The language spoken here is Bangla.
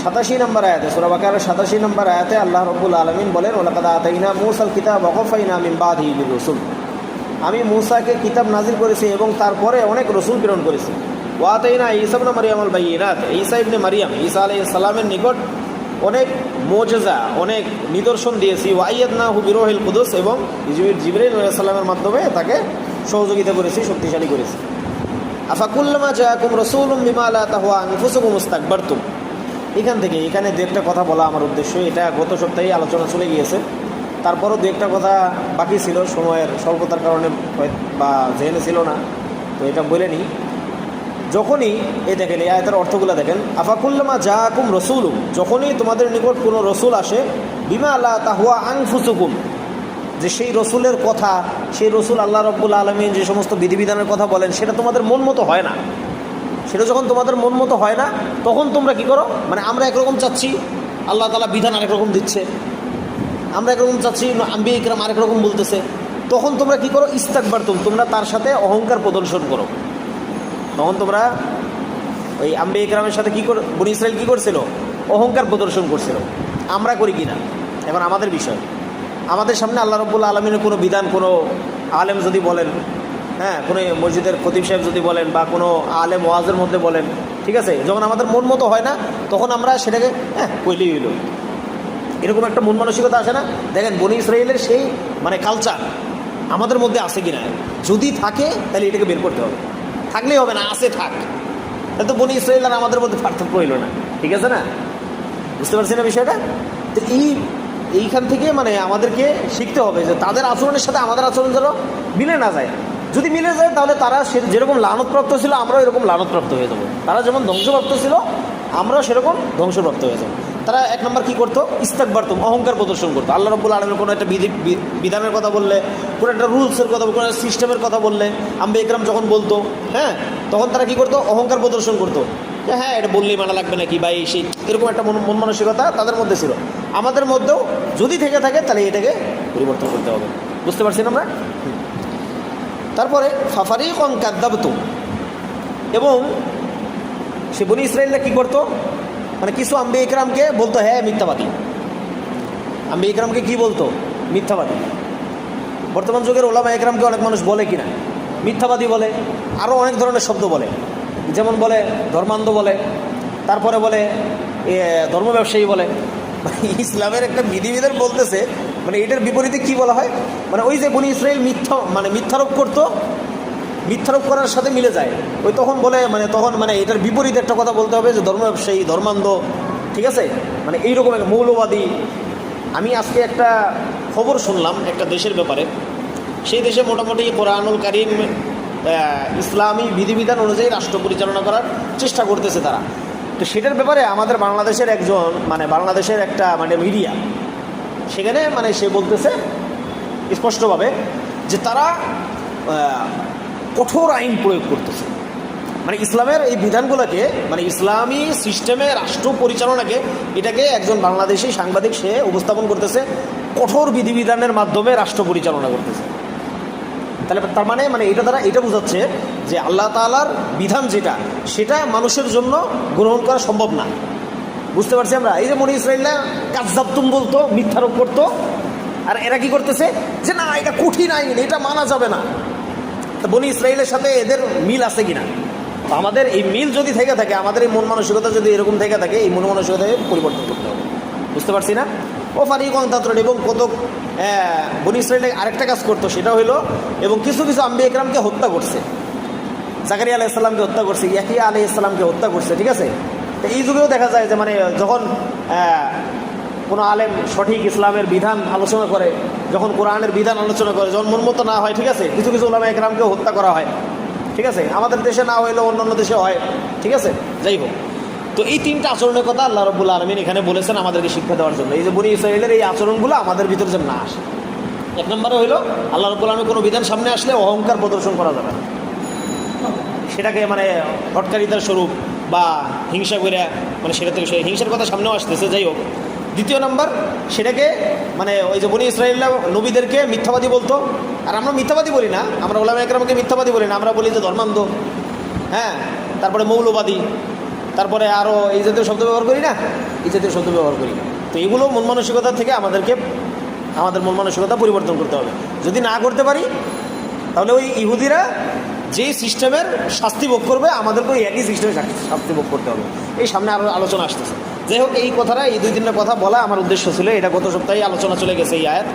87 নম্বর আয়াতে, সূরা বাকারার 87 নম্বর আয়াতে আল্লাহ রাব্বুল আলামিন বলেন, ওয়ালাকাদ আতাইনা মূসাল কিতাব ওয়া কাফাইনা মিন বাদিহি বিররুসুল, আমি মূসাকে কিতাব নাজিল করেছি এবং তারপরে অনেক রসুল প্রেরণ করেছি। ওয়া আতাইনা ঈসা ইবনে মারইয়ামাল বাইয়িনাত, ঈসা ইবনে মারইয়াম, ঈসা আলাইহিস সালামের নিকট অনেক মুজিজা, অনেক নিদর্শন দিয়েছি। ওয়া আইয়াদনাহু বিরূহিল কুদুস, এবং জিবরাইল আলাইহিস সালামের মাধ্যমে তাকে সহযোগিতা করেছি, শক্তিশালী করেছি। আফাকুল্লামা জাআকুম রাসূলুম বিমা লা তাহওয়া আনফুসুকুম ইস্তাকবারতুম, এখানে দু একটা কথা বলা আমার উদ্দেশ্য। এটা গত সপ্তাহে আলোচনা চলে গিয়েছে, তারপরও দু একটা কথা বাকি ছিল, সময়ের স্বল্পতার কারণে বা জেনে ছিল না, তো এটা বলে নিই। যখনই দেখেন এই আয়াতের অর্থগুলো দেখেন, আফাকুল্লামা জাআকুম রাসূলুম, যখনই তোমাদের নিকট কোনো রসুল আসে, বিমা লা তাহওয়া আনফুসুকুম, যে সেই রসুলের কথা, সেই রসুল আল্লাহ রাব্বুল আলামিন যে সমস্ত বিধিবিধানের কথা বলেন সেটা তোমাদের মন মতো হয় না। সেটা যখন তোমাদের মন মতো হয় না, তখন তোমরা কি করো, মানে আমরা একরকম চাচ্ছি, আল্লাহ তাআলা বিধান আরেক রকম দিচ্ছে, আমরা একরকম চাচ্ছি, আম্বিয়া ইকরাম আরেক রকম বলতেছে, তখন তোমরা কি করো, ইস্তাকবারতুম, তোমরা তার সাথে অহংকার প্রদর্শন করো। তখন তোমরা ওই আম্বিয়া ইকরামের সাথে কী করে, বনী ইসরাইল কী করছিল, অহংকার প্রদর্শন করছিল। আমরা করি কি না, এখন আমাদের বিষয়। আমাদের সামনে আল্লাহ রাব্বুল আলামিনের কোনো বিধান কোনো আলেম যদি বলেন, হ্যাঁ, কোনো মসজিদের খতিব সাহেব যদি বলেন বা কোনো আলেম ওয়াজের মধ্যে বলেন, ঠিক আছে, যখন আমাদের মন মতো হয় না, তখন আমরা সেটাকে কইলেই হইল, এরকম একটা মন মানসিকতা আসে না। দেখেন বনী ইসরাইলের সেই মানে কালচার আমাদের মধ্যে আছে কি না, যদি থাকে তাহলে এটাকে বের করতে হবে, থাকলেই হবে না, আছে থাক, তাহলে তো বনী ইসরাইল আর আমাদের মধ্যে পার্থক্য হইল না, ঠিক আছে না? বুঝতে পারছি না বিষয়টা? তো এইখান থেকে মানে আমাদেরকে শিখতে হবে যে তাদের আচরণের সাথে আমাদের আচরণ যেন মিলে না যায়। যদি মিলে যায় তাহলে তারা যেরকম লানতপ্রাপ্ত ছিল আমরাও এরকম লানতপ্রাপ্ত হয়ে যাবো, তারা যেমন ধ্বংসপ্রাপ্ত ছিল আমরাও সেরকম ধ্বংসপ্রাপ্ত হয়ে যাবো। তারা এক নম্বর কী করতো, ইস্তাকবারতুম, অহংকার প্রদর্শন করতো। আল্লাহ রাব্বুল আলামিন কোনো একটা বিধানের কথা বললে, কোনো একটা রুলসের কথা, কোনো একটা সিস্টেমের কথা বললে, আম্বিয়া ইকরাম যখন বলতো, তখন তারা কী করতো, অহংকার প্রদর্শন করতো, যে এটা বললেই মানা লাগবে নাকি, বা সেই এরকম একটা মন মানসিকতা তাদের মধ্যে ছিল। আমাদের মধ্যেও যদি থেকে থাকে তাহলে এটাকে পরিবর্তন করতে হবে। বুঝতে পারছি না আমরা? তারপরে ফাফারিকুন কাযযাবতুম, এবং সে বনী ইসরাইলরা কী করতো, মানে কিছু আম্বিয়া ইকরামকে বলতো মিথ্যাবাদী। আম্বিয়া ইকরামকে কী বলতো, মিথ্যাবাদী। বর্তমান যুগের ওলামা ইকরামকে অনেক মানুষ বলে কিনা মিথ্যাবাদী বলে, আরও অনেক ধরনের শব্দ বলে, যেমন বলে ধর্মান্ধ বলে, তারপরে বলে ধর্ম ব্যবসায়ী বলে। ইসলামের একটা বিধিবিধান বলতেছে, মানে এটার বিপরীতে কি বলা হয়, মানে ওই যে বনী ইসরাইল মিথ্যারোপ করতো, মিথ্যারোপ করার সাথে মিলে যায়, ওই তখন বলে তখন এটার বিপরীতে একটা কথা বলতে হবে যে ধর্ম ব্যবসায়ী, ধর্মান্ধ, ঠিক আছে, মানে এইরকম একটা মৌলবাদী। আমি আজকে একটা খবর শুনলাম একটা দেশের ব্যাপারে, সেই দেশে মোটামুটি কোরআনুল কারীম ইসলামী বিধিবিধান অনুযায়ী রাষ্ট্র পরিচালনা করার চেষ্টা করতেছে তারা। তো সেটার ব্যাপারে আমাদের বাংলাদেশের একজন বাংলাদেশের একটা মিডিয়া, সেখানে সে বলতেছে স্পষ্টভাবে যে তারা কঠোর আইন প্রয়োগ করতেছে, ইসলামের এই বিধানগুলোকে, ইসলামী সিস্টেমে রাষ্ট্র পরিচালনাকে, এটাকে একজন বাংলাদেশি সাংবাদিক সে উপস্থাপন করতেছে কঠোর বিধিবিধানের মাধ্যমে রাষ্ট্র পরিচালনা করতেছে। তাহলে তার এটা দ্বারা এটা বোঝাচ্ছে যে আল্লাহ তাআলার বিধান যেটা, সেটা মানুষের জন্য গ্রহণ করা সম্ভব না। বুঝতে পারছি আমরা? এই যে বনী ইসরাইলরা কাযযাবতুম বলতো, মিথ্যারোপ করতো, আর এরা কি করতেছে যে না এটা কঠিন আইন, এটা মানা যাবে না। তো বনী ইসরাইলের সাথে এদের মিল আছে কিনা? তো আমাদের এই মিল যদি থেকে থাকে, আমাদের এই মন মানসিকতা যদি এরকম থেকে থাকে, এই মন মানসিকতাকে পরিবর্তন করতে হবে। বুঝতে পারছি না? ও ফারিকুন তাতরুন, এবং কত বনী ইসরাইলে আরেকটা কাজ করতো, সেটা হলো, এবং কিছু কিছু আম্বিয়া ইকরামকে হত্যা করছে। জাকারিয়া আলাইহিস সালামকে হত্যা করছে, ইয়াহইয়া আলাইহিস সালামকে হত্যা করছে, ঠিক আছে। তো এই যুগেও দেখা যায় যে যখন কোনো আলেম সঠিক ইসলামের বিধান আলোচনা করে, যখন কোরআনের বিধান আলোচনা করে, যখন মন মতো না হয়, ঠিক আছে, কিছু কিছু উলামা ইকরামকেও হত্যা করা হয়, ঠিক আছে। আমাদের দেশে না হইলেও অন্যান্য দেশে হয়, ঠিক আছে। যাই হোক, তো এই তিনটা আচরণের কথা আল্লাহ রাব্বুল আলামিন এখানে বলেছেন আমাদেরকে শিক্ষা দেওয়ার জন্য, এই যে বনী ইসরাইলের এই আচরণগুলো আমাদের ভিতরে যেন না আসে। এক নম্বরে হইলো আল্লাহ রাব্বুল আলামিন কোনো বিধান সামনে আসলে অহংকার প্রদর্শন করা যাবে না, সেটাকে হটকারিতার স্বরূপ বা হিংসা করে, সেটা থেকে হিংসার কথা সামনেও আসতেছে। যাই হোক, দ্বিতীয় নম্বর, সেটাকে ওই যে বনী ইসরাইলরা নবীদেরকে মিথ্যাবাদী বলতো, আর আমরা মিথ্যাবাদী বলি না, আমরা উলামা ইকরামকে মিথ্যাবাদী বলি না, আমরা বলি যে ধর্মান্ধ, তারপরে মৌলবাদী, তারপরে আরও এই জাতীয় শব্দ ব্যবহার করি না, এই জাতীয় শব্দ ব্যবহার করি। তো এগুলো মন মানসিকতা থেকে আমাদের মন মানসিকতা পরিবর্তন করতে হবে। যদি না করতে পারি তাহলে ওই ইহুদিরা যে সিস্টেমের শাস্তি ভোগ করবে আমাদেরকে ওই একই সিস্টেমে শাস্তি ভোগ করতে হবে। এই সামনে আরও আলোচনা আসতেছে। যাই হোক, এই কথাটা, এই 2-3টা কথা বলা আমার উদ্দেশ্য ছিল। এটা গত সপ্তাহে আলোচনা চলে গেছে এই আয়াত।